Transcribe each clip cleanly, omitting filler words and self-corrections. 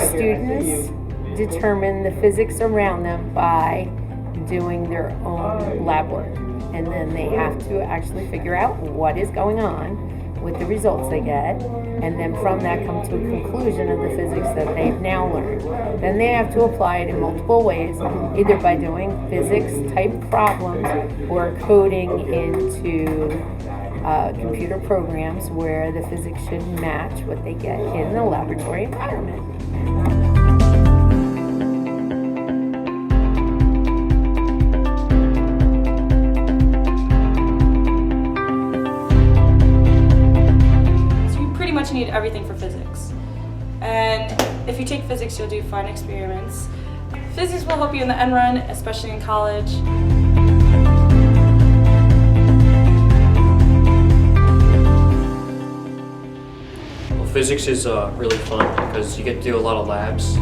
students determine the physics around them by doing their own lab work. And then they have to actually figure out what is going on with the results they get, and then from that come to a conclusion of the physics that they've now learned. Then they have to apply it in multiple ways, either by doing physics type problems or coding into computer programs where the physics should match what they get in the laboratory environment. You need everything for physics, and if you take physics you'll do fun experiments. Physics will help you in the end run, especially in college. Well, physics is really fun because you get to do a lot of labs.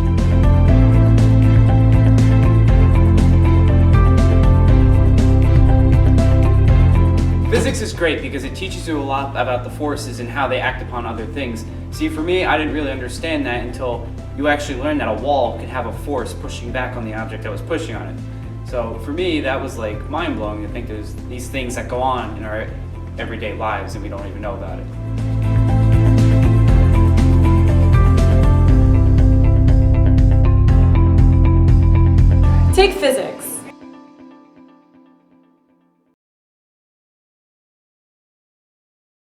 Physics is great because it teaches you a lot about the forces and how they act upon other things. See, for me, I didn't really understand that until you actually learn that a wall could have a force pushing back on the object that was pushing on it. So for me, that was like mind-blowing to think there's these things that go on in our everyday lives and we don't even know about it. Take physics.